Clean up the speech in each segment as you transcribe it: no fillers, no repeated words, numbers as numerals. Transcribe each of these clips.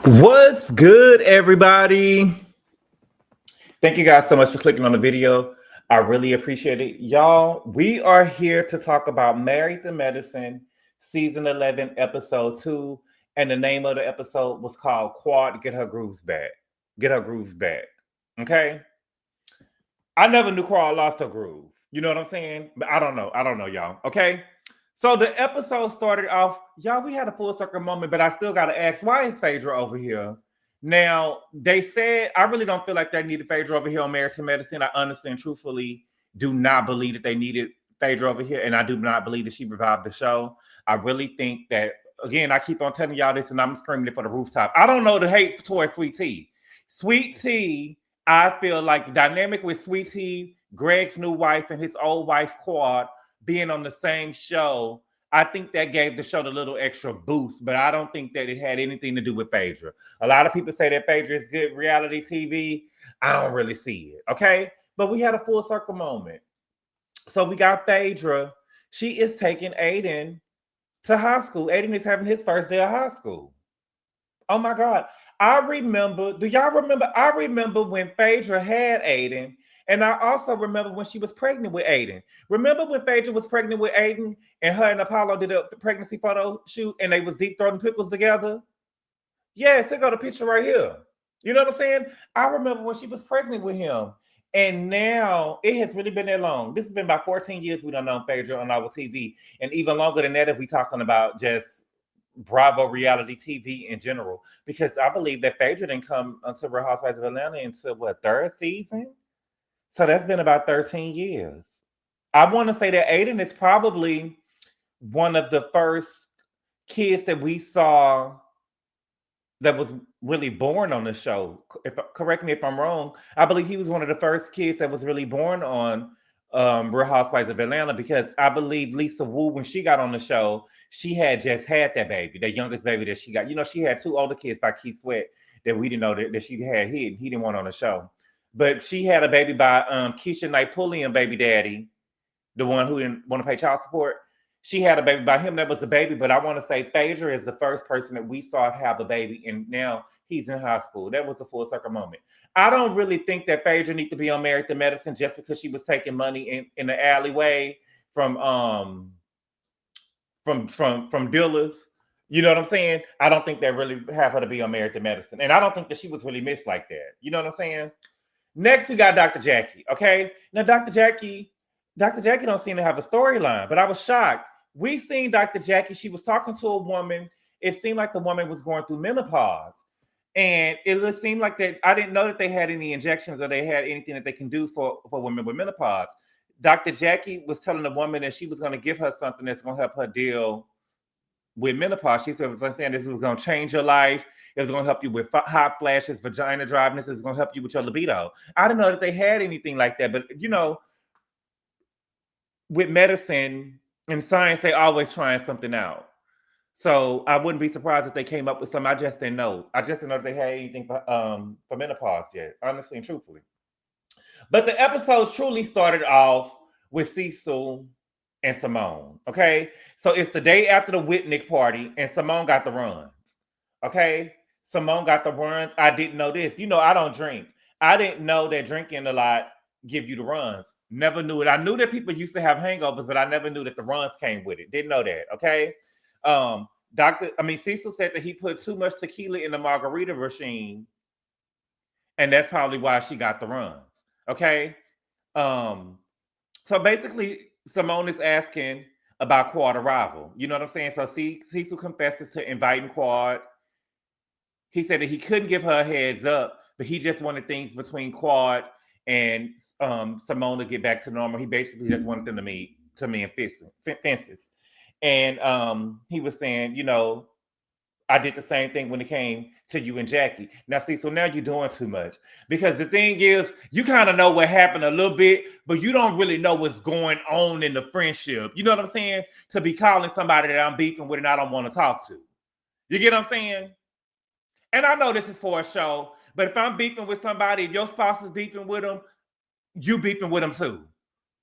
What's good, everybody? Thank you guys so much for clicking on the video. I really appreciate it. Y'all, we are here to talk about Married to Medicine, Season 11, Episode 2. And the name of the episode was called Quad Get Her Grooves Back. Get Her Grooves Back. Okay? I never knew Quad lost her groove. You know what I'm saying? But I don't know. I don't know, y'all. Okay? So the episode started off, y'all, we had a full circle moment, but I still got to ask, why is Phaedra over here? Now, they said, I really don't feel like they needed Phaedra over here on Married to Medicine. I honestly and truthfully do not believe that they needed Phaedra over here, and I do not believe that she revived the show. I really think that, again, I keep on telling y'all this, and I'm screaming it for the rooftop. I don't know the hate towards Sweet Tea. Sweet Tea, I feel like the dynamic with Sweet Tea, Greg's new wife, and his old wife, Quad, being on the same show, I think that gave the show a little extra boost, but I don't think that it had anything to do with Phaedra. A lot of people say that Phaedra is good reality TV. I don't really see it, okay? But we had a full circle moment. So we got Phaedra. She is taking Aiden to high school. Aiden is having his first day of high school. Oh my God. I remember, do y'all remember? I remember when Phaedra had Aiden, and I also remember when she was pregnant with Aiden. Remember when Phaedra was pregnant with Aiden and her and Apollo did a pregnancy photo shoot and they was deep throating pickles together? Yes, they got a picture right here. You know what I'm saying? I remember when she was pregnant with him. And now it has really been that long. This has been about 14 years we don't know Phaedra on our TV. And even longer than that if we talking about just Bravo reality TV in general. Because I believe that Phaedra didn't come onto Real Housewives of Atlanta until what, third season? So that's been about 13 years. I want to say that Aiden is probably one of the first kids that we saw that was really born on the show. Correct me if I'm wrong. I believe he was one of the first kids that was really born on Real Housewives of Atlanta, because I believe Lisa Wu, when she got on the show, she had just had that baby, the youngest baby that she got. You know, she had two older kids by Keith Sweat that we didn't know that she had hidden. He didn't want on the show. But she had a baby by Keisha Knight Pulliam, baby daddy, the one who didn't want to pay child support. She had a baby by him. That was a baby. But I want to say Phaedra is the first person that we saw have a baby, and now he's in high school. That was a full circle moment. I don't really think that Phaedra needs to be on Married to Medicine just because she was taking money in the alleyway from dealers. You know what I'm saying? I don't think they really have her to be on Married to Medicine. And I don't think that she was really missed like that. You know what I'm saying? Next, we got Dr. Jackie. Okay. Now, Dr. Jackie don't seem to have a storyline, but I was shocked. We seen Dr. Jackie. She was talking to a woman. It seemed like the woman was going through menopause. And it seemed like that I didn't know that they had any injections or they had anything that they can do for women with menopause. Dr. Jackie was telling the woman that she was going to give her something that's going to help her deal with menopause. She said, "I'm saying this was going to change your life. It was going to help you with hot flashes, vagina dryness. It's going to help you with your libido." I didn't know that they had anything like that. But, you know, with medicine and science, they always trying something out. So I wouldn't be surprised if they came up with something. I just didn't know. I just didn't know if they had anything for menopause yet, honestly and truthfully. But the episode truly started off with Cecil and Simone. Okay. So it's the day after the Whitnick party, and Simone got the runs. Okay. Simone got the runs. I didn't know this. You know, I don't drink. I didn't know that drinking a lot give you the runs. Never knew it. I knew that people used to have hangovers, but I never knew that the runs came with it. Didn't know that. Okay. Cecil said that he put too much tequila in the margarita machine, and that's probably why she got the runs. Okay. So basically, Simone is asking about Quad arrival. You know what I'm saying? So Cecil confesses to inviting Quad. He said that he couldn't give her a heads up, but he just wanted things between Quad and Simone to get back to normal. He basically just wanted them to meet and fences. And he was saying, you know, I did the same thing when it came to you and Jackie. Now, see, so now you're doing too much. Because the thing is, you kind of know what happened a little bit, but you don't really know what's going on in the friendship. You know what I'm saying? To be calling somebody that I'm beefing with and I don't want to talk to. You get what I'm saying? And I know this is for a show, but if I'm beefing with somebody, if your spouse is beefing with them, you beefing with them too.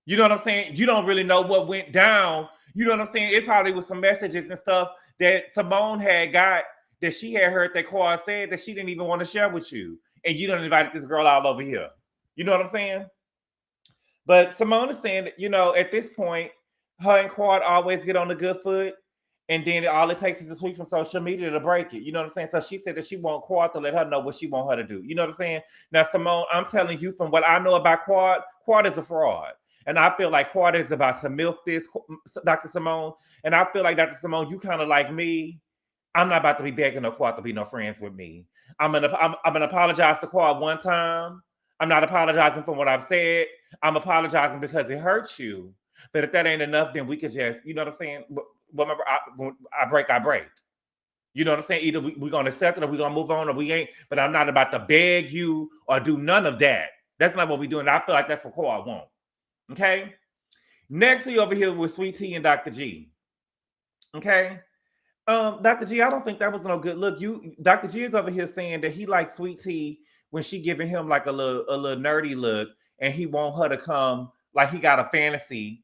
You know what I'm saying? You don't really know what went down. You know what I'm saying? It probably was some messages and stuff that Simone had got, that she had heard that Quad said that she didn't even want to share with you. And you done invited this girl all over here. You know what I'm saying? But Simone is saying that, at this point, her and Quad always get on the good foot. And then all it takes is a tweet from social media to break it. You know what I'm saying? So she said that she want Quad to let her know what she want her to do. You know what I'm saying? Now, Simone, I'm telling you from what I know about Quad, Quad is a fraud. And I feel like Quad is about to milk this, Dr. Simone. And I feel like, Dr. Simone, you kind of like me. I'm not about to be begging no Quad to be no friends with me. I'm gonna apologize to Quad one time. I'm not apologizing for what I've said. I'm apologizing because it hurts you. But if that ain't enough, then we could just, you know what I'm saying? Remember, when I break, I break. You know what I'm saying? Either we're going to accept it or we're going to move on or we ain't. But I'm not about to beg you or do none of that. That's not what we're doing. I feel like that's what Quad want. Okay? Next, we over here with Sweet Tea and Dr. G. Okay? Dr. G, I don't think that was no good look. Dr. G is over here saying that he likes Sweet Tea when she giving him like a little nerdy look, and he want her to come like he got a fantasy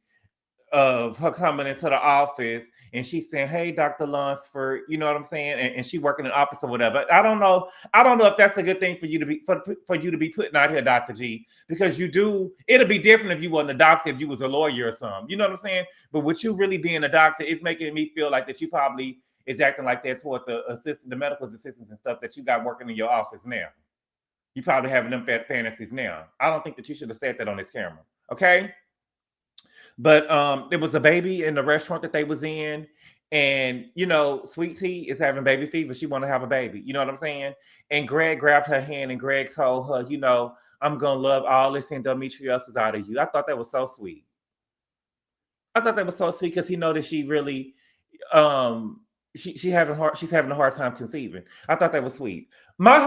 of her coming into the office, and she's saying, "Hey, Dr. Lunsford," you know what I'm saying, and she working in the office or whatever. I don't know if that's a good thing for you to be for you to be putting out here, Dr. G, because it'll be different if you wasn't a doctor, if you was a lawyer or something. You know what I'm saying? But with you really being a doctor, it's making me feel like that you probably is acting like that toward the medical assistants and stuff that you got working in your office now. You probably having them fantasies now. I don't think that you should have said that on this camera. Okay? But there was a baby in the restaurant that they was in, and Sweet Tea is having baby fever. She want to have a baby. You know what I'm saying? And Greg grabbed her hand and Greg told her, "I'm gonna love all this endometriosis out of you." I thought that was so sweet. Because he know that she really she's having a hard time conceiving. I thought that was sweet. My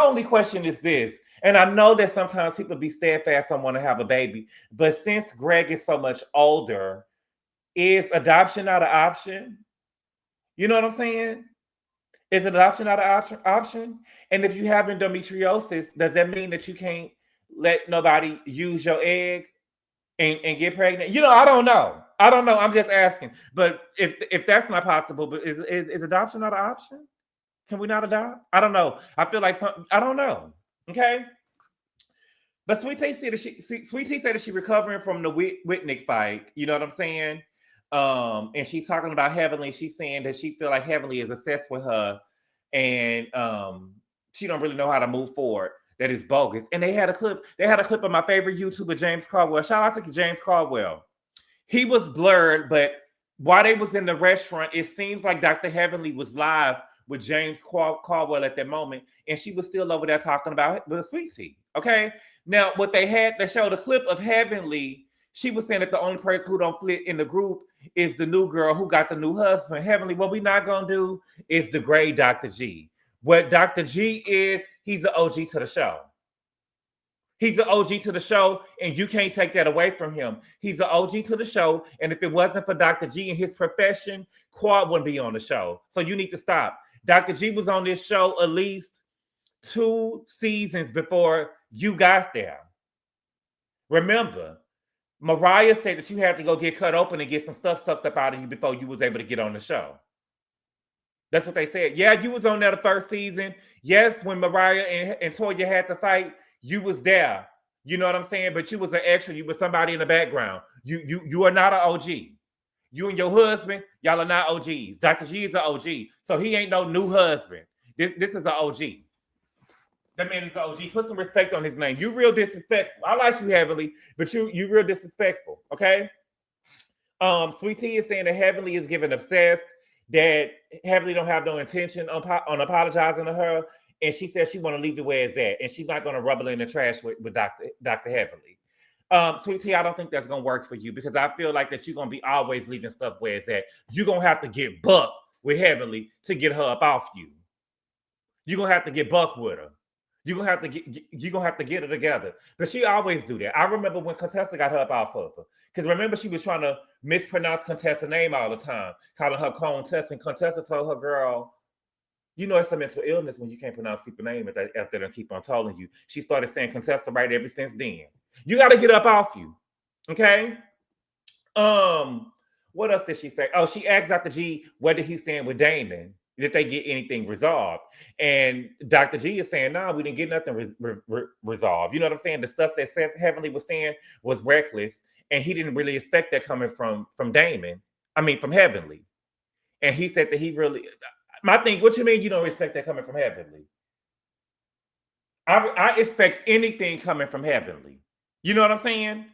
only question is this, and I know that sometimes people be steadfast on want to have a baby, but since Greg is so much older, is adoption not an option? You know what I'm saying? Is adoption not an option? And if you have endometriosis, does that mean that you can't let nobody use your egg and get pregnant? I don't know. I'm just asking. But if that's not possible, but is adoption not an option? Can we not adopt? I don't know. I feel like I don't know. Okay. But Sweet Tea said that she recovering from the Whitney fight. You know what I'm saying? And she's talking about Heavenly. She's saying that she feel like Heavenly is obsessed with her, and she don't really know how to move forward. That is bogus. And they had a clip of my favorite YouTuber, James Caldwell. Shout out to James Caldwell. He was blurred, but while they was in the restaurant, it seems like Dr. Heavenly was live with James Caldwell at that moment, and she was still over there talking about the Sweet Tea. Okay. Now, what they showed a clip of Heavenly. She was saying that the only person who don't fit in the group is the new girl who got the new husband. Heavenly, what we not gonna do is degrade Dr. G. What Dr. G is, he's an OG to the show. He's an OG to the show, and you can't take that away from him. He's an OG to the show, and if it wasn't for Dr. G and his profession, Quad wouldn't be on the show. So you need to stop. Dr. G was on this show at least 2 seasons before you got there. Remember, Mariah said that you had to go get cut open and get some stuff sucked up out of you before you was able to get on the show. That's what they said. Yeah, you was on there the first season. Yes, when Mariah and Toya had to fight, you was there. You know what I'm saying? But you was an extra. You was somebody in the background. You are not an OG. You and your husband, y'all are not OGs. Dr. G is an OG. So he ain't no new husband. This is an OG. That man is an OG. Put some respect on his name. You real disrespectful. I like you, Heavenly, but you real disrespectful. Okay? Sweet Tea is saying that Heavenly is giving obsessed, that Heavenly don't have no intention on apologizing to her, and she says she want to leave it where it's at, and she's not going to rubble in the trash with Dr. Heavenly. Sweet Tea, I don't think that's going to work for you, because I feel like that you're going to be always leaving stuff where it's at. You're going to have to get bucked with Heavenly to get her up off you. You're going to have to get bucked with her. You're gonna have to get it together. But she always do that. I remember when Contessa got her up off of her. Because remember, she was trying to mispronounce Contessa's name all the time, calling her Contessa. And Contessa told her, girl, it's a mental illness when you can't pronounce people's name after they keep on telling you. She started saying Contessa right ever since then. You got to get up off you. Okay? What else did she say? Oh, she asked Dr. G where did he stand with Damon? Did they get anything resolved? And Dr. G is saying, no, we didn't get nothing resolved. You know what I'm saying? The stuff that Heavenly was saying was reckless, and he didn't really expect that coming from Damon. I mean, from Heavenly. And he said that he really. My thing, what you mean you don't expect that coming from Heavenly? I expect anything coming from Heavenly. You know what I'm saying?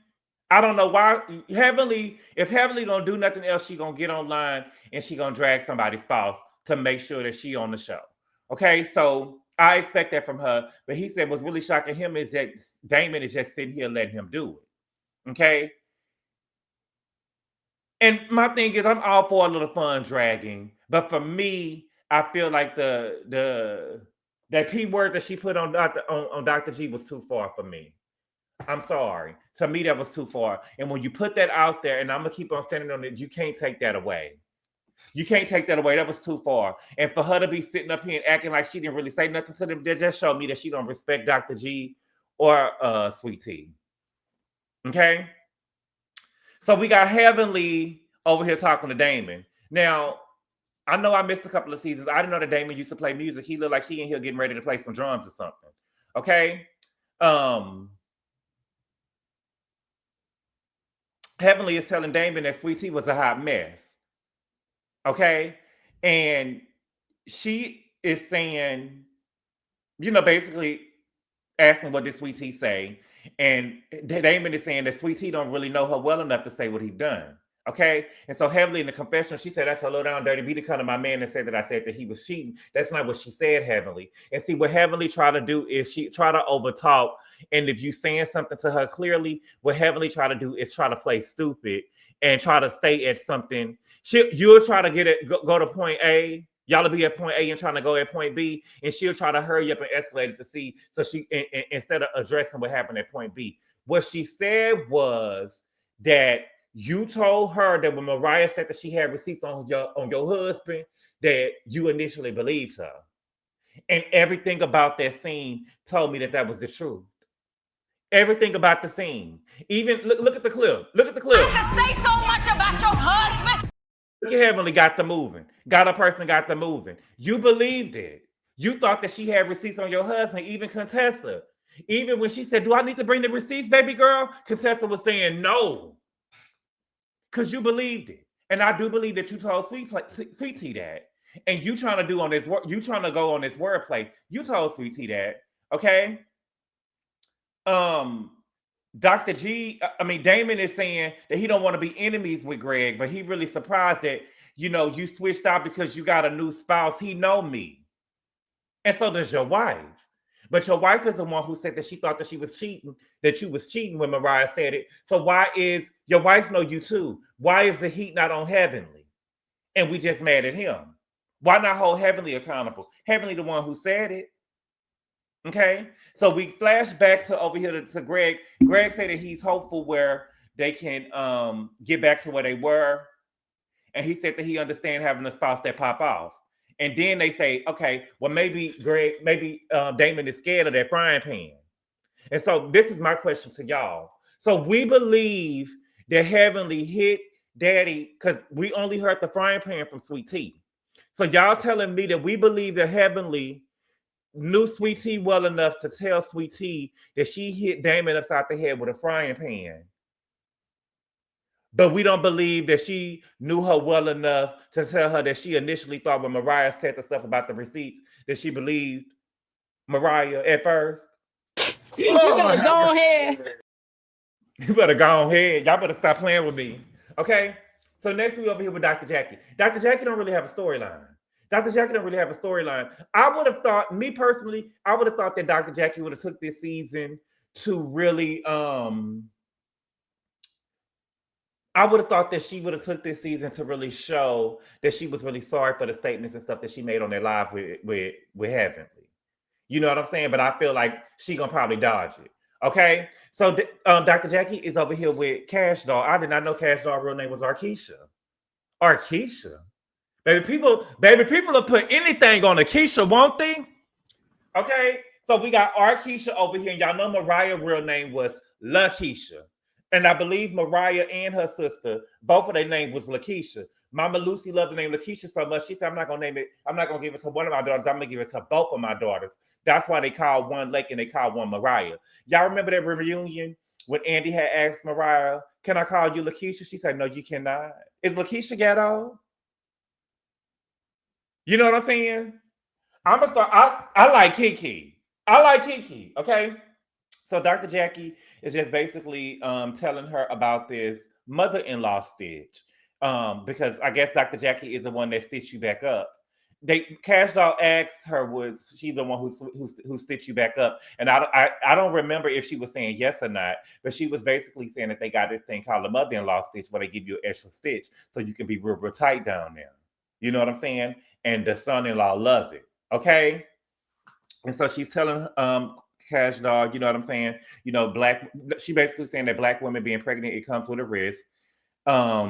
I don't know why Heavenly, if Heavenly don't do nothing else, she gonna get online and she gonna drag somebody's spouse to make sure that she on the show. Okay, so I expect that from her. But he said what's really shocking him is that Damon is just sitting here letting him do it. Okay. And my thing is I'm all for a little fun dragging, but for me, I feel like that P word that she put on Dr. G was too far for me. I'm sorry. To me, that was too far. And when you put that out there, and I'm gonna keep on standing on it, you can't take that away. You can't take that away. That was too far. And for her to be sitting up here and acting like she didn't really say nothing to them, that just showed me that she don't respect Dr. G or Sweet Tea. Okay. So we got Heavenly over here talking to Damon. Now, I know I missed a couple of seasons. I didn't know that Damon used to play music. He looked like he in here getting ready to play some drums or something. Okay. Heavenly is telling Damon that Sweet Tea was a hot mess. Okay. And she is saying, you know, basically asking what did Sweet Tea say. And Damon is saying that Sweet Tea don't really know her well enough to say what he done. Okay. And so Heavenly in the confessional, she said, that's a low down dirty B to come to my man and said that I said that he was cheating. That's not what she said, Heavenly. And see, what Heavenly try to do is she try to overtalk. And if you saying something to her clearly, what Heavenly try to do is try to play stupid and try to stay at something. You'll try to get it, go to point A. Y'all will be at point A and trying to go at point B, and she'll try to hurry up and escalate it to C. So she, instead of addressing what happened at point B, what she said was that you told her that when Mariah said that she had receipts on your husband, that you initially believed her, and everything about that scene told me that that was the truth. Everything about the scene, even look at the clip. Look at the clip. I can say so much about your husband. Look at Heavenly got the moving. Got a person got the moving. You believed it. You thought that she had receipts on your husband, even Contessa. Even when she said, do I need to bring the receipts, baby girl? Contessa was saying no. Because you believed it. And I do believe that you told Sweet Tea that. And you trying to do on this work, you trying to go on this wordplay. You told Sweet Tea that. Okay. Dr. G, I mean, Damon is saying that he don't want to be enemies with Greg, but he really surprised that, you know, you switched out because you got a new spouse. He know me. And so does your wife. But your wife is the one who said that she thought that she was cheating, that you was cheating when Mariah said it. So why is your wife know you too? Why is the heat not on Heavenly? And we just mad at him. Why not hold Heavenly accountable? Heavenly the one who said it. Okay, so we flash back to over here to Greg. Greg said that he's hopeful where they can get back to where they were. And he said that he understands having a spouse that pop off. And then they say, okay, well, maybe Damon is scared of that frying pan. And so this is my question to y'all. So we believe that Heavenly hit Daddy because we only heard the frying pan from Sweet Tea. So y'all telling me that we believe that Heavenly knew Sweet Tea well enough to tell Sweet Tea that she hit Damon upside the head with a frying pan. But we don't believe that she knew her well enough to tell her that she initially thought when Mariah said the stuff about the receipts that she believed Mariah at first. You better go ahead. You better go ahead. Y'all better stop playing with me. Okay? So next we over here with Dr. Jackie. Dr. Jackie don't really have a storyline. Dr. Jackie don't really have a storyline. I would have thought, me personally, I would have thought that Dr. Jackie would have took this season to really, I would have thought that she would have took this season to really show that she was really sorry for the statements and stuff that she made on their live with Heavenly. You know what I'm saying? But I feel like she gonna probably dodge it. Okay, so Dr. Jackie is over here with Cash Doll. I did not know Cash Doll's real name was Arkisha. Arkisha. Baby, people will put anything on Akeisha, won't they? Okay, so we got Arkisha over here, and y'all know Mariah's real name was LaKeisha. And I believe Mariah and her sister, both of their names was Lakeisha. Mama Lucy loved the name Lakeisha so much, she said, I'm not going to name it, I'm not going to give it to one of my daughters, I'm going to give it to both of my daughters. That's why they called one Lake and they called one Mariah. Y'all remember that reunion when Andy had asked Mariah, can I call you Lakeisha? She said, no, you cannot. Is Lakeisha ghetto? You know what I'm saying? I'm going to start, I like Kiki. I like Kiki, okay? So Dr. Jackie is just basically telling her about this mother-in-law stitch because I guess Dr. Jackie is the one that stitched you back up. Cash Doll asked her, was she the one who stitched you back up? And I don't remember if she was saying yes or not, but she was basically saying that they got this thing called a mother-in-law stitch where they give you an extra stitch so you can be real, real tight down there. You know what I'm saying? And the son-in-law loves it. Okay. And so she's telling Cash Doll, you know what I'm saying? You know, she basically saying that Black women being pregnant, it comes with a risk. I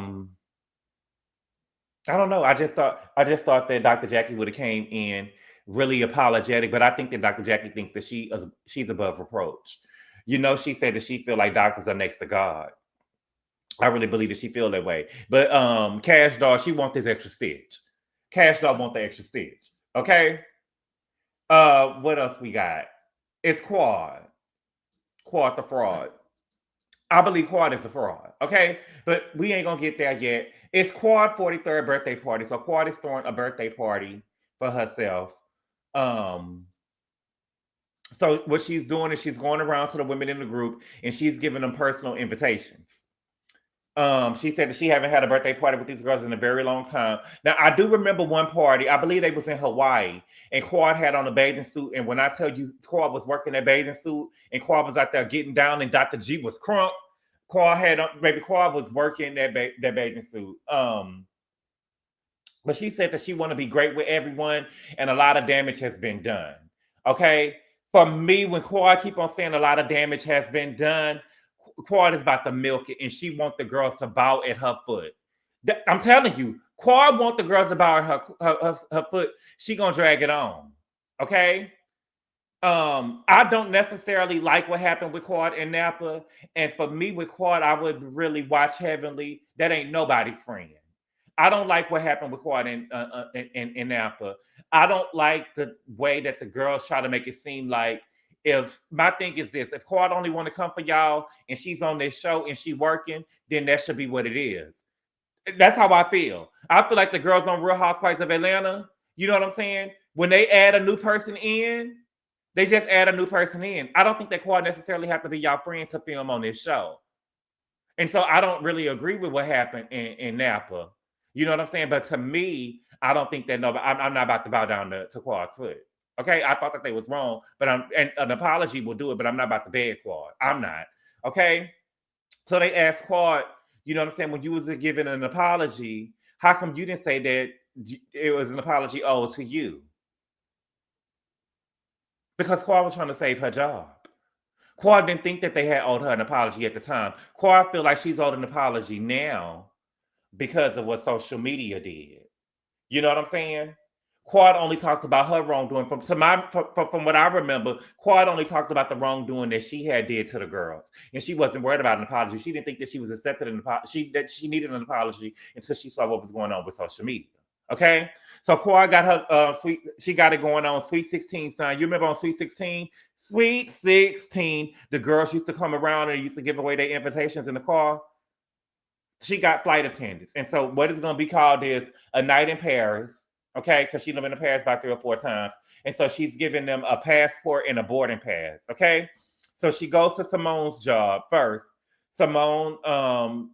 don't know. I just thought that Dr. Jackie would have came in really apologetic, but I think that Dr. Jackie thinks that she's above reproach. You know, she said that she feel like doctors are next to God. I really believe that she feel that way. But Cash Doll, she want this extra stitch. Cash Doll want the extra stitch. Okay. What else we got? It's Quad. Quad the fraud. I believe Quad is a fraud. Okay. But we ain't gonna get there yet. It's Quad 43rd birthday party. So Quad is throwing a birthday party for herself. So what she's doing is she's going around to the women in the group and she's giving them personal invitations. She said that she haven't had a birthday party with these girls in a very long time. Now, I do remember one party. I believe they was in Hawaii, and Quad had on a bathing suit. And when I tell you Quad was working that bathing suit, and Quad was out there getting down, and Dr. G was crunk, Quad was working that bathing suit. But she said that she want to be great with everyone, and a lot of damage has been done. Okay, for me, when Quad keep on saying a lot of damage has been done, Quad is about to milk it, and she wants the girls to bow at her foot. I'm telling you, Quad wants the girls to bow at her foot. She gonna drag it on. Okay. I don't necessarily like what happened with Quad in Napa, and for me with Quad, I would really watch Heavenly. That ain't nobody's friend. I don't like what happened with Quad in Napa. I don't like the way that the girls try to make it seem like. If my thing is this, if Quad only want to come for y'all and she's on this show and she working, then that should be what it is. That's how I feel. I feel like the girls on Real Housewives of Atlanta, you know what I'm saying? When they add a new person in, they just add a new person in. I don't think that Quad necessarily have to be y'all friend to film on this show. And so I don't really agree with what happened in Napa. You know what I'm saying? But to me, I don't think that I'm not about to bow down to Quad's foot. Okay, I thought that they was wrong, but and an apology will do it, but I'm not about to beg Quad. I'm not. Okay, so they asked Quad, you know what I'm saying, when you was giving an apology, how come you didn't say that it was an apology owed to you? Because Quad was trying to save her job. Quad didn't think that they had owed her an apology at the time. Quad feel like she's owed an apology now because of what social media did. You know what I'm saying? Quad only talked about her wrongdoing. From what I remember, Quad only talked about the wrongdoing that she had did to the girls, and she wasn't worried about an apology. She didn't think that she was accepted an apology. That she needed an apology until she saw what was going on with social media. Okay, so Quad got her she got it going on. Sweet 16, son. You remember on Sweet 16? Sweet 16, the girls used to come around and used to give away their invitations in the car. She got flight attendants, and so what is going to be called is a night in Paris. Okay, because she's been to Paris about 3 or 4 times. And so she's giving them a passport and a boarding pass. Okay. So she goes to Simone's job first. Simone,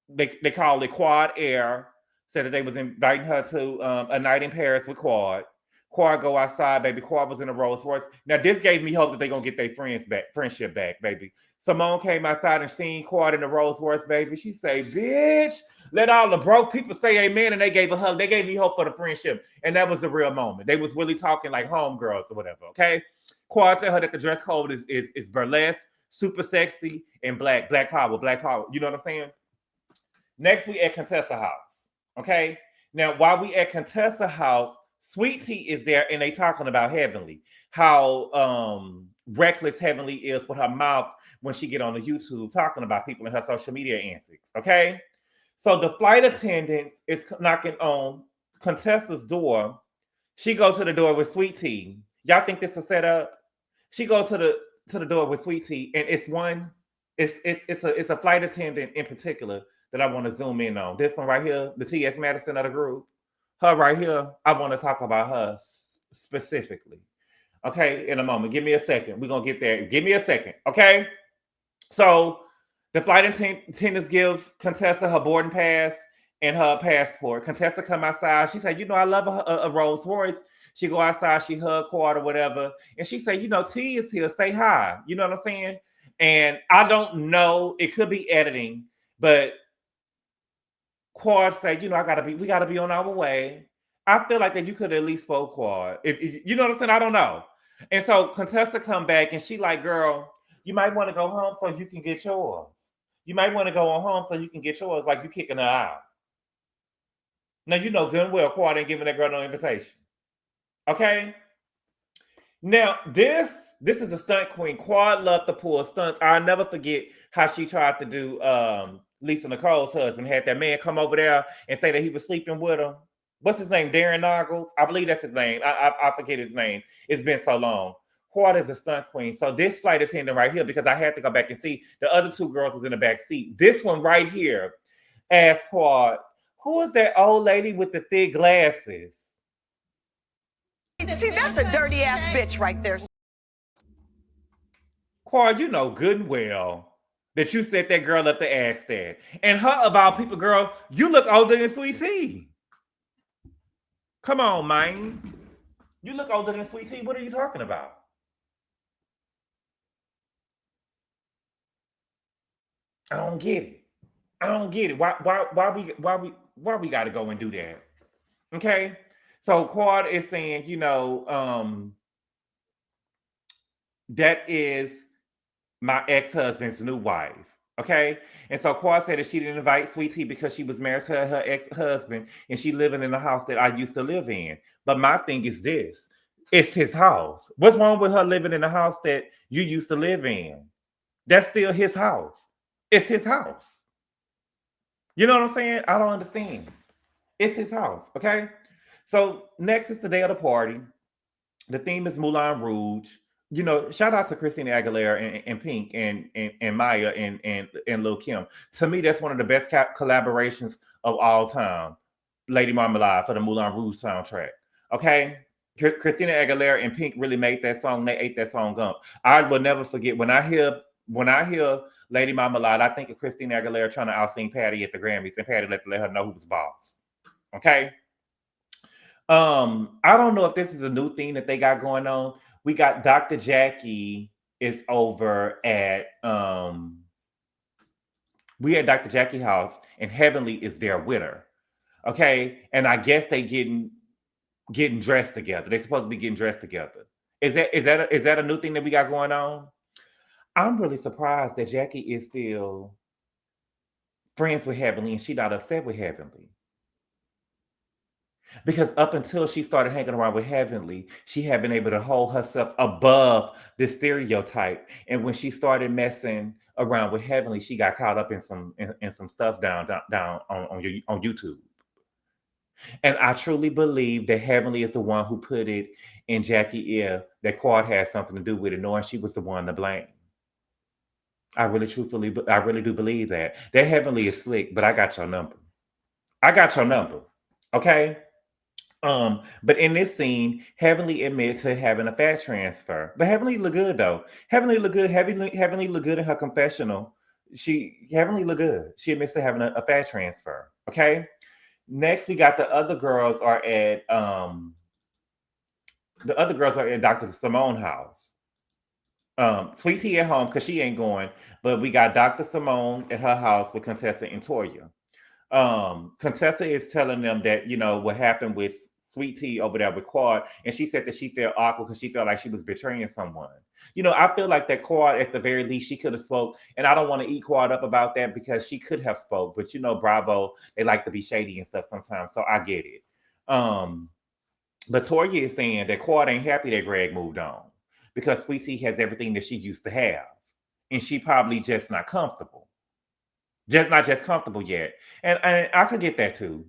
they call it Quad Air, said that they was inviting her to a night in Paris with Quad. Quad go outside, baby. Quad was in a Rolls Royce. Now, this gave me hope that they're going to get their friendship back, baby. Simone came outside and seen Quad in the Rolls Royce, baby. She say, bitch, let all the broke people say amen. And they gave a hug. They gave me hope for the friendship. And that was the real moment. They was really talking like homegirls or whatever, okay? Quad said her that the dress code is burlesque, super sexy, and black power. You know what I'm saying? Next, we at Contessa House, okay? Now, while we at Contessa House, Sweet Tea is there and they talking about Heavenly. How reckless Heavenly is with her mouth when she get on the YouTube talking about people in her social media antics. Okay, so the flight attendant is knocking on Contessa's door. She goes to the door with Sweet Tea. Y'all think this is set up? She goes to the door with Sweet Tea, and it's a flight attendant in particular that I want to zoom in on. This one right here, the T.S. Madison of the group. Her right here, I want to talk about her specifically. Okay, in a moment. Give me a second. We're gonna get there. Give me a second. Okay. So the flight attendant gives Contessa her boarding pass and her passport. Contessa come outside. She said, I love a Rolls Royce. She go outside, she hug Quad or whatever. And she said, T is here. Say hi. You know what I'm saying? And I don't know. It could be editing, but Quad said, we gotta be on our way. I feel like that you could at least spoke Quad. If you know what I'm saying? I don't know. And so Contessa come back and she like, girl, you might want to go home so you can get yours. You might want to go on home so you can get yours, like you kicking her out. Now you know good and well Quad ain't giving that girl no invitation. Okay. Now this is a stunt queen. Quad loved to pull stunts. I'll never forget how she tried to do Lisa Nicole's husband. Had that man come over there and say that he was sleeping with her. What's his name? Darren Noggles? I believe that's his name. I forget his name. It's been so long. Quad is a stunt queen. So this flight attendant right here, because I had to go back and see, the other two girls was in the back seat. This one right here asked Quad, who is that old lady with the thick glasses? See, that's a dirty ass bitch right there. Quad, you know good and well that you set that girl up to ask that. And her, of all people, girl, you look older than Sweet Tea. Come on, man. You look older than Sweet Tea. What are you talking about? I don't get it. I don't get it. Why we got to go and do that? Okay. So Quad is saying, that is my ex-husband's new wife. Okay. And so Quad said that she didn't invite Sweet Tea because she was married to her ex-husband and she living in the house that I used to live in. But my thing is this. It's his house. What's wrong with her living in the house that you used to live in? That's still his house. It's his house. You know what I'm saying? I don't understand. It's his house. Okay. So next is the day of the party. The theme is Moulin Rouge. Shout out to Christina Aguilera and Pink and Maya and Lil Kim. To me, that's one of the best collaborations of all time. Lady Marmalade for the Moulin Rouge soundtrack. Okay, Christina Aguilera and Pink really made that song. They ate that song up. I will never forget when I hear Lady Marmalade. I think of Christina Aguilera trying to out-sing Patty at the Grammys, and Patty let her know who was boss. Okay. I don't know if this is a new thing that they got going on. We got Dr. Jackie is over at we at Dr. Jackie house, and Heavenly is there with her. Okay, and I guess they getting dressed together. They're supposed to be getting dressed together. Is that a new thing that we got going on? I'm really surprised that Jackie is still friends with Heavenly and she's not upset with Heavenly. Because up until she started hanging around with Heavenly, she had been able to hold herself above the stereotype. And when she started messing around with Heavenly, she got caught up in some stuff down on YouTube. And I truly believe that Heavenly is the one who put it in Jackie's ear that Quad had something to do with it, knowing she was the one to blame. I really do believe that. That Heavenly is slick, but I got your number. Okay. But in this scene, Heavenly admits to having a fat transfer. But Heavenly look good though. Heavenly look good. Heavenly look good in her confessional. Heavenly look good. She admits to having a fat transfer. Okay. Next, we got the other girls are at Dr. Simone house. Sweet Tea at home because she ain't going, but we got Dr. Simone at her house with Contessa and Toya. Contessa is telling them that what happened with Sweet Tea over there with Quad, and she said that she felt awkward because she felt like she was betraying someone. I feel like that Quad, at the very least, she could have spoke, and I don't want to eat Quad up about that because she could have spoke, but Bravo, they like to be shady and stuff sometimes, so I get it. But Toya is saying that Quad ain't happy that Greg moved on because Sweet Tea has everything that she used to have. And she probably just not comfortable. Just not just comfortable yet. And I could get that too.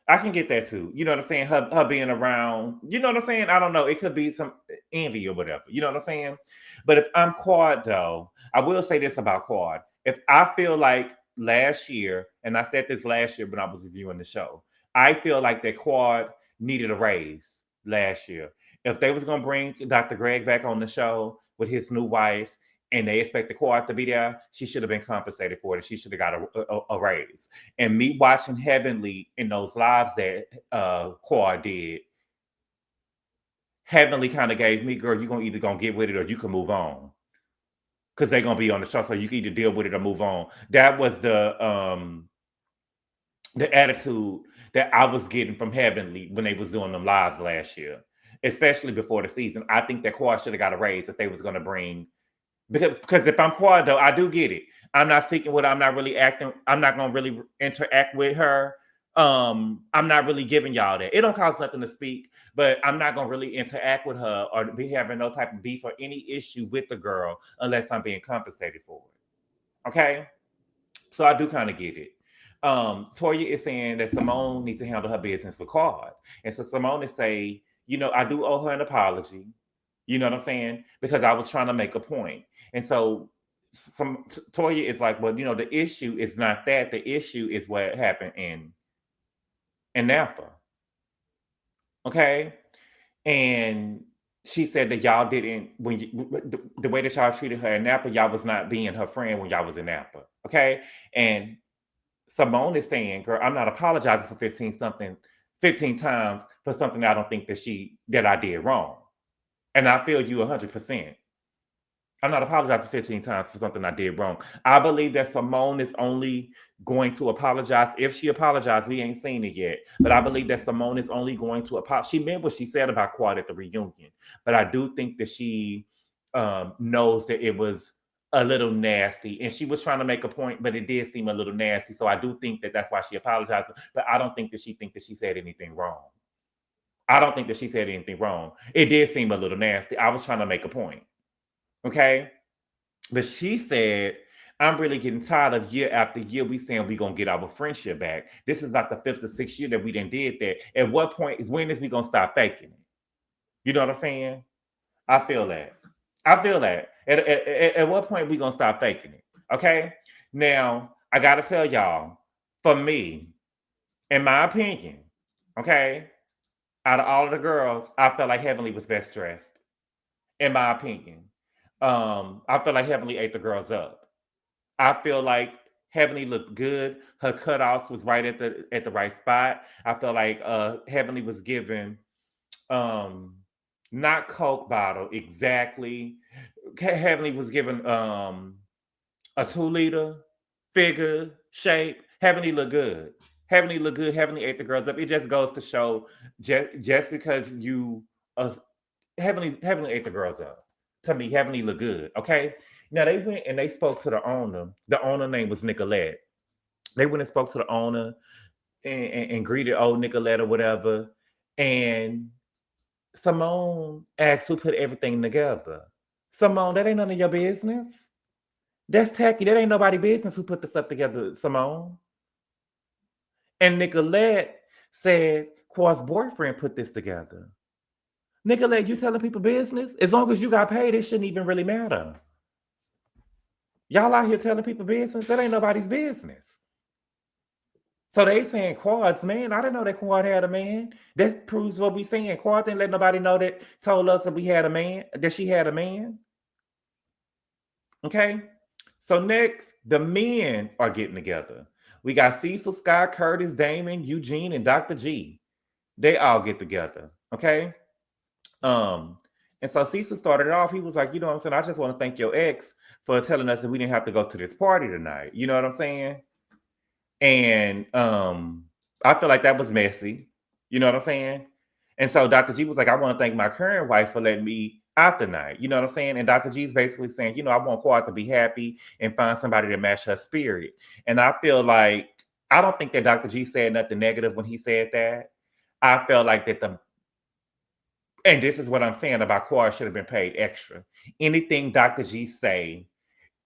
I can get that too. You know what I'm saying? Her being around, you know what I'm saying? I don't know. It could be some envy or whatever. You know what I'm saying? But if I'm Quad though, I will say this about Quad. If I feel like last year, and I said this last year when I was reviewing the show, I feel like that Quad needed a raise last year. If they was gonna bring Dr. Greg back on the show with his new wife, and they expect the Quad to be there, she should have been compensated for it. She should have got a raise. And me watching Heavenly in those lives that Quad did, Heavenly kind of gave me, girl, you're gonna either gonna get with it or you can move on. Because they're gonna be on the show, so you can either deal with it or move on. That was the attitude that I was getting from Heavenly when they was doing them lives last year, especially before the season. I think that Quad should have got a raise if they was gonna bring. Because if I'm Quad though, I do get it. I'm not speaking with her. I'm not really acting. I'm not gonna really interact with her. I'm not really giving y'all that. It don't cost nothing to speak, but I'm not gonna really interact with her or be having no type of beef or any issue with the girl unless I'm being compensated for it. Okay, so I do kind of get it. Toya is saying that Simone needs to handle her business with Quad, and so Simone is say, I do owe her an apology. You know what I'm saying? Because I was trying to make a point. And so Toya is like, well, the issue is not that. The issue is what happened in Napa. Okay. And she said that y'all didn't, the way that y'all treated her in Napa, y'all was not being her friend when y'all was in Napa. Okay. And Simone is saying, girl, I'm not apologizing for 15 times for something I don't think that I did wrong. And I feel you 100%. I'm not apologizing 15 times for something I did wrong. I believe that Simone is only going to apologize. If she apologized, we ain't seen it yet. But I believe that Simone is only going to apologize. She meant what she said about Quad at the reunion. But I do think that she knows that it was a little nasty. And she was trying to make a point, but it did seem a little nasty. So I do think that that's why she apologized. But I don't think that she said anything wrong. I don't think that she said anything wrong. It did seem a little nasty. I was trying to make a point. Okay. But she said, I'm really getting tired of year after year we saying we're going to get our friendship back. This is about the 5th or 6th year that we done did that. At what point when is we going to stop faking it? You know what I'm saying? I feel that. At what point we going to stop faking it? Okay. Now, I got to tell y'all, for me, in my opinion, okay, out of all of the girls, I felt like Heavenly was best dressed. In my opinion. I feel like Heavenly ate the girls up. I feel like Heavenly looked good. Her cutoffs was right at the right spot. I feel like Heavenly was given not Coke bottle exactly. Heavenly was given a 2-liter figure shape. Heavenly looked good. Heavenly looked good. Heavenly ate the girls up. It just goes to show just because you Heavenly ate the girls up. To me, Heavenly looked good. Okay. Now they went and they spoke to the owner. The owner name was Nicolette. They went and spoke to the owner and greeted old Nicolette or whatever. And Simone asked who put everything together. Simone, that ain't none of your business. That's tacky. That ain't nobody's business who put the stuff together, Simone. And Nicolette said, Quad's boyfriend put this together. Nicolette, you telling people business? As long as you got paid, it shouldn't even really matter. Y'all out here telling people business? That ain't nobody's business. So they saying Quad's man. I didn't know that Quad had a man. That proves what we saying. Quad didn't let nobody know that, told us that we had a man, that she had a man. Okay. So next, the men are getting together. We got Cecil, Scott, Curtis, Damon, Eugene, and Dr. G. They all get together. Okay. And so Cecil started it off. He was like, you know what I'm saying? I just want to thank your ex for telling us that we didn't have to go to this party tonight. You know what I'm saying? And I feel like that was messy. You know what I'm saying? And so Dr. G was like, I want to thank my current wife for letting me out tonight. You know what I'm saying? And Dr. G is basically saying, I want Quad to be happy and find somebody to match her spirit. And I feel like, I don't think that Dr. G said nothing negative when he said that. I felt like that And this is what I'm saying about Quad should have been paid extra. Anything Dr. G say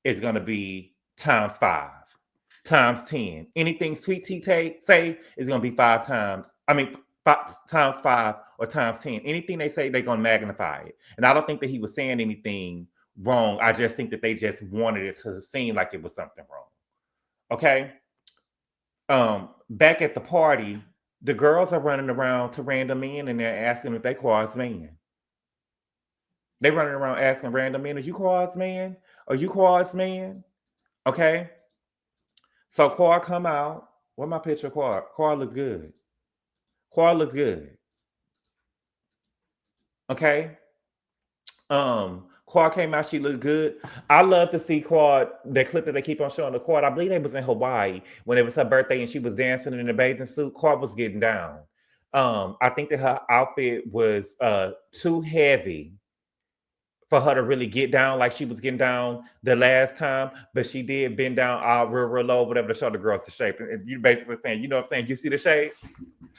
is going to be times 5, times 10. Anything Sweet Tea say is going to be 5 times. I mean, 5 times 5 or times 10. Anything they say, they're going to magnify it. And I don't think that he was saying anything wrong. I just think that they just wanted it to seem like it was something wrong. Okay. Back at the party, the girls are running around to random men and they're asking if they Quad's man. They running around asking random men, "Are you Quad's man? Are you Quad's man?" Okay. So Quad come out. What my picture of Quad? Quad look good. Quad look good. Okay. Quad came out, she looked good. I love to see Quad, that clip that they keep on showing the Quad. I believe they was in Hawaii when it was her birthday and she was dancing in a bathing suit. Quad was getting down. I think that her outfit was too heavy for her to really get down like she was getting down the last time, but she did bend down real low, whatever, to show the girls the shape. And you basically saying, you know what I'm saying? You see the shape?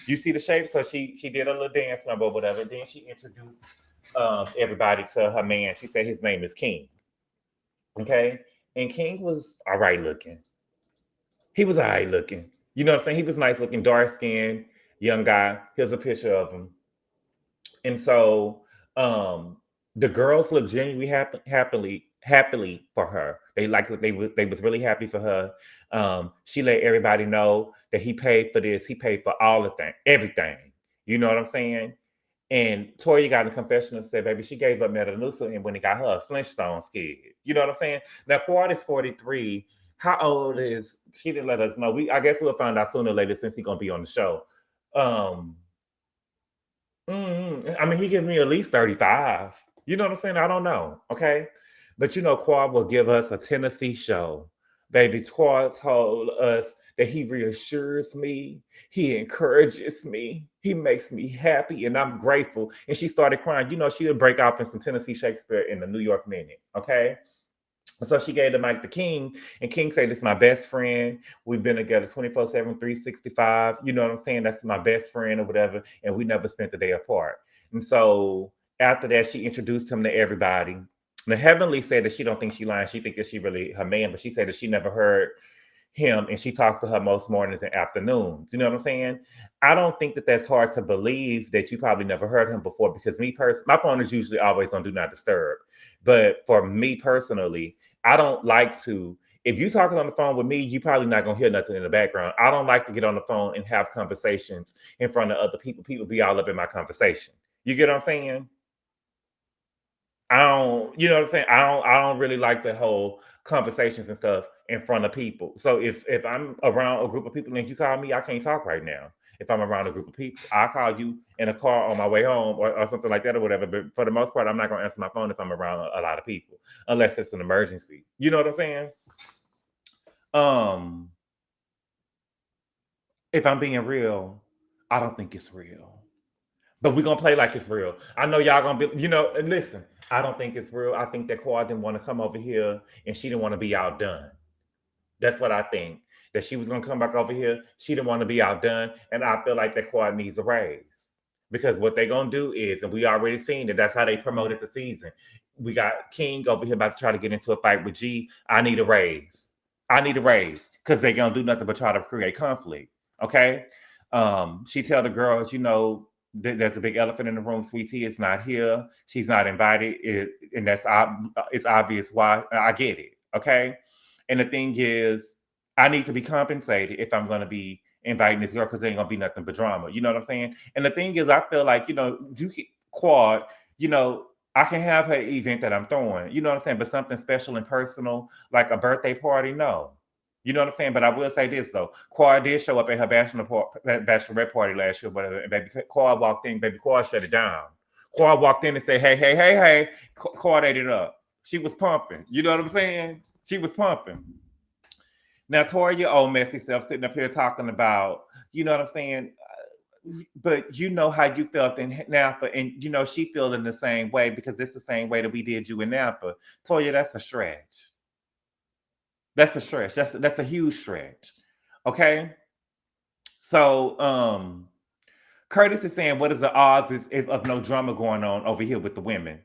You see the shape? So she did a little dance number or whatever. Then she introduced everybody to her man. She said his name is King. Okay. And King was all right looking. He was all right looking. You know what I'm saying? He was nice looking, dark skinned, young guy. Here's a picture of him. And so the girls look genuinely happily for her. They was really happy for her. She let everybody know that he paid for this. He paid for all the things, everything. You know what I'm saying? And Toya got in a confession and said, baby, she gave up Metamucil and when he got her a Flintstone scared. You know what I'm saying? Now, Quad is 43. How old is she? Didn't let us know. I guess we'll find out sooner or later since he's gonna be on the show. I mean, he gives me at least 35. You know what I'm saying? I don't know. Okay. But you know, Quad will give us a Tennessee show. Baby, Quad told us that he reassures me, he encourages me, he makes me happy, and I'm grateful. And she started crying. You know, she would break out in some Tennessee Shakespeare in the New York Minute. Okay. So she gave the mic to King, and King said, "This is my best friend. We've been together 24/7, 365. You know what I'm saying? That's my best friend or whatever. And we never spent a day apart." And so after that, she introduced him to everybody. Now, Heavenly said that she don't think she lying. She think that she really her man, but she said that she never heard him, and she talks to her most mornings and afternoons. You know what I'm saying? I don't think that that's hard to believe that you probably never heard him before because me personally, my phone is usually always on Do Not Disturb. But for me personally, I don't like to. If you're talking on the phone with me, you probably not gonna hear nothing in the background. I don't like to get on the phone and have conversations in front of other people. People be all up in my conversation. You get what I'm saying? I don't, you know what I'm saying? I don't really like the whole conversations and stuff in front of people. So if I'm around a group of people and you call me, I can't talk right now. If I'm around a group of people, I'll call you in a car on my way home or something like that or whatever. But for the most part, I'm not gonna answer my phone if I'm around a lot of people, unless it's an emergency. You know what I'm saying? Um, if I'm being real, I don't think it's real. But we're gonna play like it's real. I know y'all gonna be, and listen, I don't think it's real. I think that Quad didn't want to come over here and she didn't want to be outdone. That's what I think. That she was gonna come back over here. She didn't want to be outdone. And I feel like that Quad needs a raise. Because what they're gonna do is, and we already seen that that's how they promoted the season. We got King over here about to try to get into a fight with G. I need a raise. I need a raise. Because they're gonna do nothing but try to create conflict. Okay. She tell the girls, there's a big elephant in the room. Sweet Tea is not here. She's not invited, and it's obvious why. I get it, okay. And the thing is, I need to be compensated if I'm going to be inviting this girl because there ain't gonna be nothing but drama. You know what I'm saying? And the thing is, I feel like you can Quad. I can have her event that I'm throwing. You know what I'm saying? But something special and personal, like a birthday party, no. You know what I'm saying? But I will say this though, Quad did show up at her bachelorette party last year, whatever. And baby Quad walked in, baby Quad shut it down. Quad walked in and said, hey. Quad ate it up. She was pumping. You know what I'm saying? She was pumping. Now, Toya, old messy self, sitting up here talking about, you know what I'm saying? But you know how you felt in Napa, and she feeling the same way because it's the same way that we did you in Napa. Toya, that's a stretch. That's a stretch. That's a huge stretch. Okay. So Curtis is saying, what is the odds of no drama going on over here with the women?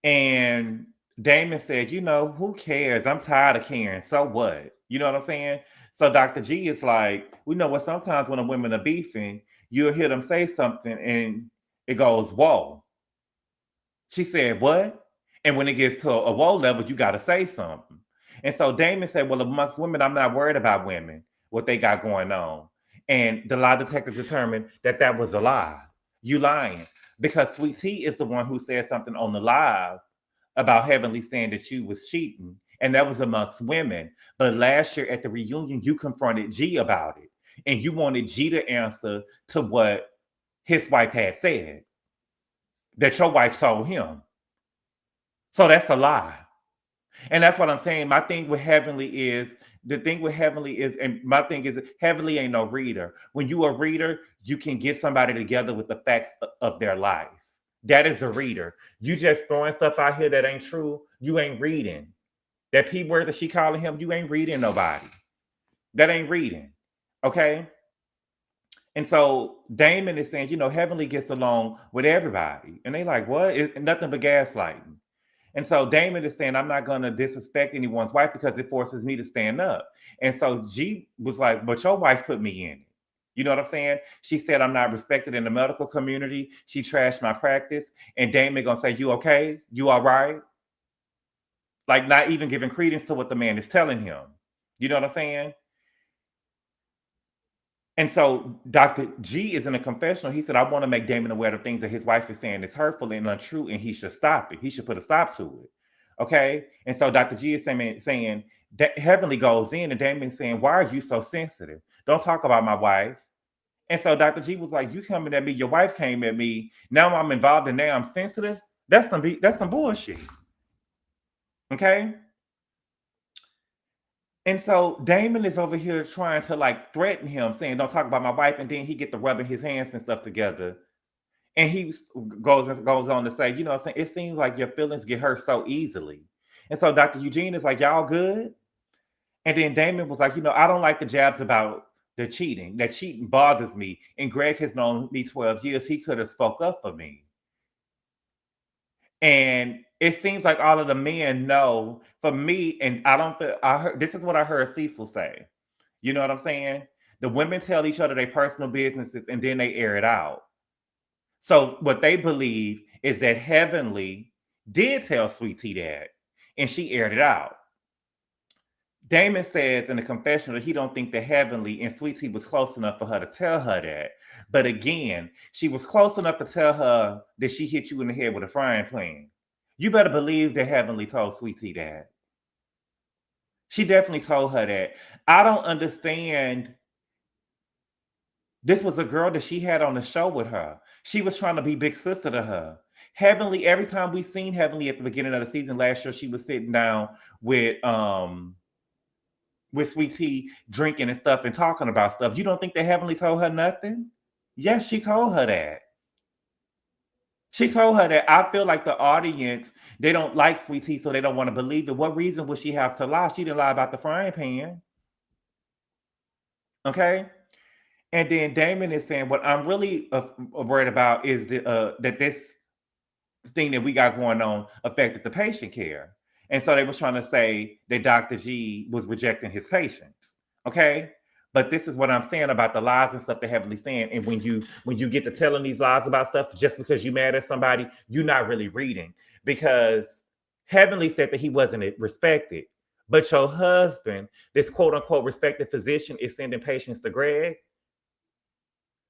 And Damon said, who cares? I'm tired of caring. So what? You know what I'm saying? So Dr. G is like, we know what sometimes when the women are beefing, you'll hear them say something and it goes, whoa. She said, what? And when it gets to a whoa level, you got to say something. And so Damon said, well, amongst women, I'm not worried about women, what they got going on. And the lie detector determined that was a lie. You lying. Because Sweet Tea is the one who said something on the live about Heavenly saying that you was cheating. And that was amongst women. But last year at the reunion, you confronted G about it. And you wanted G to answer to what his wife had said. That your wife told him. So that's a lie. And that's what I'm saying. My thing with Heavenly is, and my thing is, Heavenly ain't no reader. When you a reader, you can get somebody together with the facts of their life. That is a reader. You just throwing stuff out here that ain't true, you ain't reading. That P word that she calling him, you ain't reading nobody. That ain't reading. Okay? And so Damon is saying, Heavenly gets along with everybody. And they like, what? It's nothing but gaslighting. And so Damon is saying, I'm not going to disrespect anyone's wife because it forces me to stand up. And so G was like, but your wife put me in it. You know what I'm saying? She said, I'm not respected in the medical community. She trashed my practice. And Damon going to say, you okay? You all right? Like not even giving credence to what the man is telling him. You know what I'm saying? And so Dr. G is in a confessional. He said, I want to make Damon aware of things that his wife is saying is hurtful and untrue, and he should stop it. He should put a stop to it. Okay? And so Dr. G is saying that Heavenly goes in, and Damon is saying, why are you so sensitive? Don't talk about my wife. And so Dr. G was like, you coming at me, your wife came at me. Now I'm involved and now I'm sensitive. That's some bullshit. Okay? And so Damon is over here trying to like threaten him, saying, don't talk about my wife. And then he get to rubbing his hands and stuff together. And he goes on to say, it seems like your feelings get hurt so easily. And so Dr. Eugene is like, y'all good? And then Damon was like, I don't like the jabs about the cheating. That cheating bothers me. And Greg has known me 12 years. He could have spoke up for me. And it seems like all of the men know for me, and this is what I heard Cecil say. You know what I'm saying? The women tell each other their personal businesses and then they air it out. So what they believe is that Heavenly did tell Sweet Tea that, and she aired it out. Damon says in the confessional that he don't think that Heavenly and Sweet Tea was close enough for her to tell her that. But again, she was close enough to tell her that she hit you in the head with a frying pan. You better believe that Heavenly told Sweet Tea that. She definitely told her that. I don't understand. This was a girl that she had on the show with her. She was trying to be big sister to her. Heavenly, every time we seen Heavenly at the beginning of the season last year, she was sitting down with Sweet Tea drinking and stuff and talking about stuff. You don't think that Heavenly told her nothing? Yes, she told her that. She told her that. I feel like the audience, they don't like Sweet Tea, so they don't want to believe it. What reason would she have to lie? She didn't lie about the frying pan. Okay? And then Damon is saying, what I'm really worried about is that this thing that we got going on affected the patient care. And so they was trying to say that Dr. G was rejecting his patients. Okay? But this is what I'm saying about the lies and stuff that Heavenly saying. And when you get to telling these lies about stuff just because you mad at somebody, you're not really reading. Because Heavenly said that he wasn't respected. But your husband, this quote unquote respected physician, is sending patients to Greg.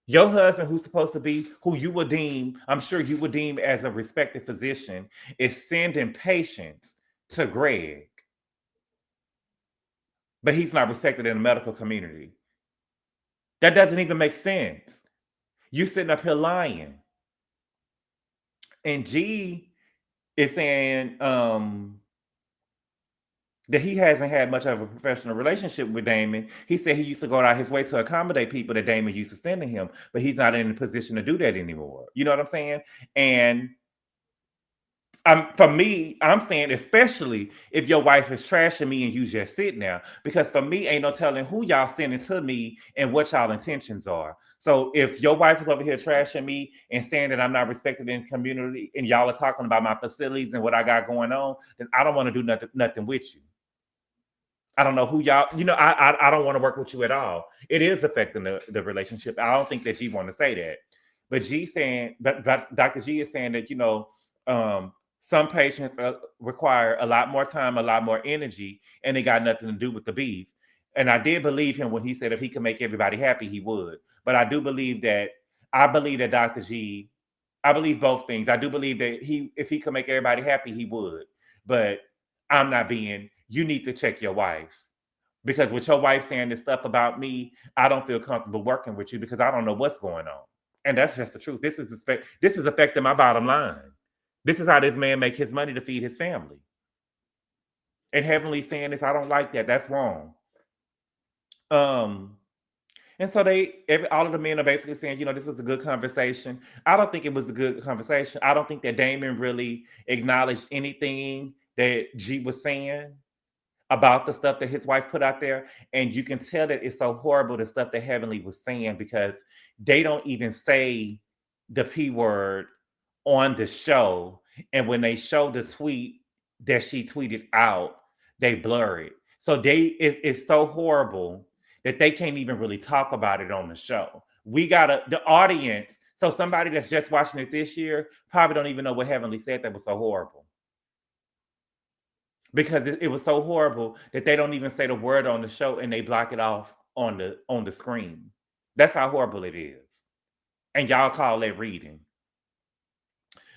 Your husband, who's supposed to be, who you would deem, I'm sure you would deem as a respected physician, is sending patients to Greg. But he's not respected in the medical community. That doesn't even make sense. You sitting up here lying. And G is saying that he hasn't had much of a professional relationship with Damon. He said he used to go out his way to accommodate people that Damon used to send to him, but he's not in a position to do that anymore. You know what I'm saying? And for me, I'm saying, especially if your wife is trashing me and you just sitting there, because for me, ain't no telling who y'all sending to me and what y'all intentions are. So if your wife is over here trashing me and saying that I'm not respected in the community, and y'all are talking about my facilities and what I got going on, then I don't want to do nothing with you. I don't know who y'all, I don't want to work with you at all. It is affecting the relationship. I don't think that G want to say that. But Dr. G is saying that, some patients require a lot more time, a lot more energy, and it got nothing to do with the beef. And I did believe him when he said if he could make everybody happy, he would. But I believe that Dr. G, I believe both things. I do believe that if he could make everybody happy, he would. But you need to check your wife. Because with your wife saying this stuff about me, I don't feel comfortable working with you because I don't know what's going on. And that's just the truth. This is affecting my bottom line. This is how this man make his money to feed his family. And Heavenly saying this, I don't like that. That's wrong. And so all of the men are basically saying, this was a good conversation. I don't think it was a good conversation. I don't think that Damon really acknowledged anything that G was saying about the stuff that his wife put out there. And you can tell that it's so horrible, the stuff that Heavenly was saying, because they don't even say the P word on the show. And when they show the tweet that she tweeted out, they blur it. So it's so horrible that they can't even really talk about it on the show. The audience, so somebody that's just watching it this year probably don't even know what Heavenly said that was so horrible. Because it was so horrible that they don't even say the word on the show and they block it off on the screen. That's how horrible it is. And y'all call that reading.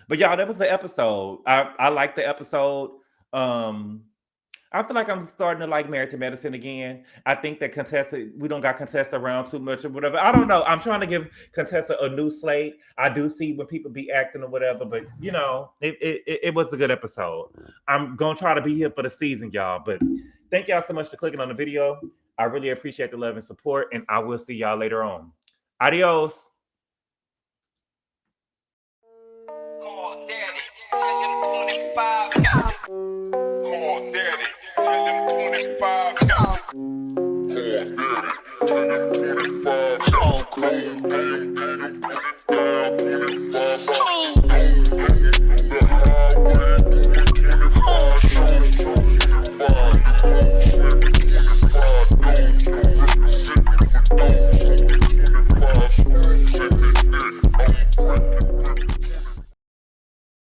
But y'all, that was the episode. I like the episode. I feel like I'm starting to like Married to Medicine again. I think that we don't got Contessa around too much or whatever. I don't know. I'm trying to give Contessa a new slate. I do see when people be acting or whatever, but it was a good episode. I'm going to try to be here for the season, y'all. But thank y'all so much for clicking on the video. I really appreciate the love and support, and I will see y'all later on. Adios.